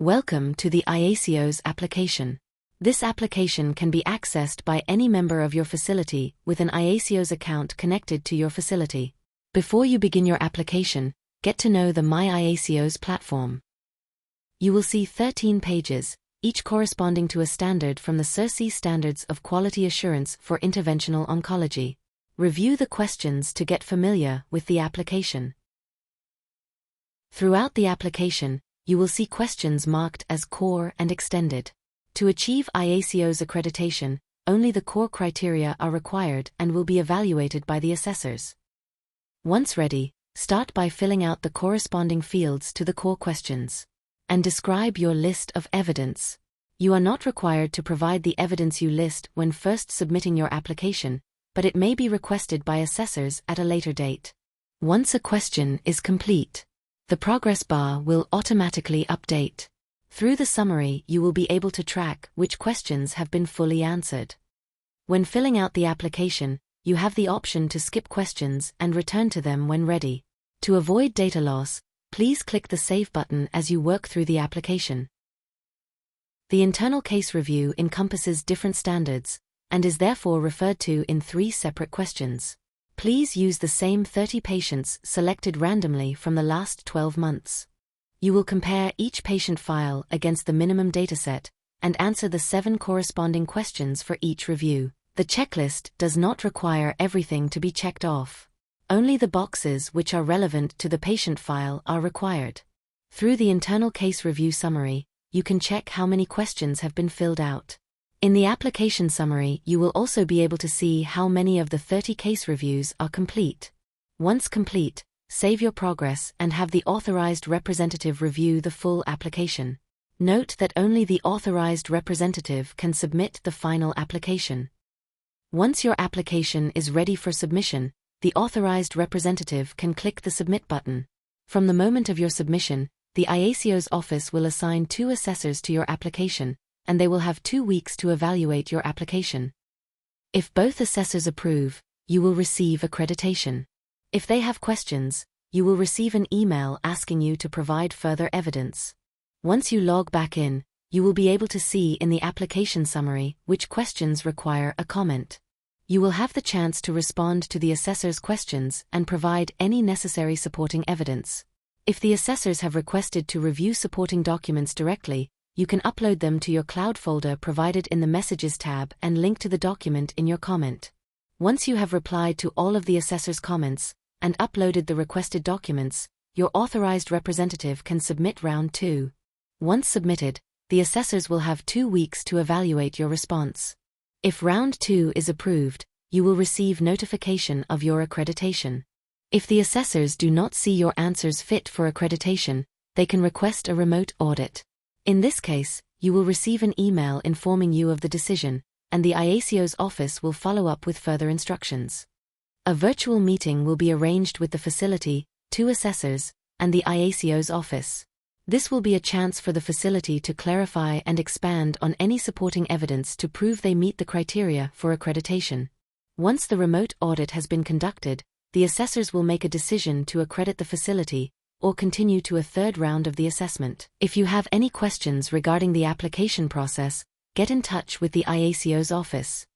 Welcome to the IASIOS application. This application can be accessed by any member of your facility with an IASIOS account connected to your facility. Before you begin your application, get to know the My IASIOS platform. You will see 13 pages, each corresponding to a standard from the CIRSE Standards of Quality Assurance for Interventional Oncology. Review the questions to get familiar with the application. Throughout the application, you will see questions marked as core and extended. To achieve IASIOS accreditation, only the core criteria are required and will be evaluated by the assessors. Once ready, start by filling out the corresponding fields to the core questions. And describe your list of evidence. You are not required to provide the evidence you list when first submitting your application, but it may be requested by assessors at a later date. Once a question is complete, the progress bar will automatically update. Through the summary, you will be able to track which questions have been fully answered. When filling out the application, you have the option to skip questions and return to them when ready. To avoid data loss, please click the Save button as you work through the application. The internal case review encompasses different standards and is therefore referred to in 3 separate questions. Please use the same 30 patients selected randomly from the last 12 months. You will compare each patient file against the minimum dataset and answer the 7 corresponding questions for each review. The checklist does not require everything to be checked off. Only the boxes which are relevant to the patient file are required. Through the internal case review summary, you can check how many questions have been filled out. In the application summary, you will also be able to see how many of the 30 case reviews are complete. Once complete, save your progress and have the authorized representative review the full application. Note that only the authorized representative can submit the final application. Once your application is ready for submission, the authorized representative can click the Submit button. From the moment of your submission, the IASIOS office will assign 2 assessors to your application, and they will have 2 weeks to evaluate your application. If both assessors approve, you will receive accreditation. If they have questions, you will receive an email asking you to provide further evidence. Once you log back in, you will be able to see in the application summary which questions require a comment. You will have the chance to respond to the assessor's questions and provide any necessary supporting evidence. If the assessors have requested to review supporting documents directly, you can upload them to your cloud folder provided in the Messages tab and link to the document in your comment. Once you have replied to all of the assessor's comments and uploaded the requested documents, your authorized representative can submit round 2. Once submitted, the assessors will have 2 weeks to evaluate your response. If round 2 is approved, you will receive notification of your accreditation. If the assessors do not see your answers fit for accreditation, they can request a remote audit. In this case, you will receive an email informing you of the decision, and the IASIOS office will follow up with further instructions. A virtual meeting will be arranged with the facility, 2 assessors, and the IASIOS office. This will be a chance for the facility to clarify and expand on any supporting evidence to prove they meet the criteria for accreditation. Once the remote audit has been conducted, the assessors will make a decision to accredit the facility or continue to a 3rd round of the assessment. If you have any questions regarding the application process, get in touch with the IASIOS office.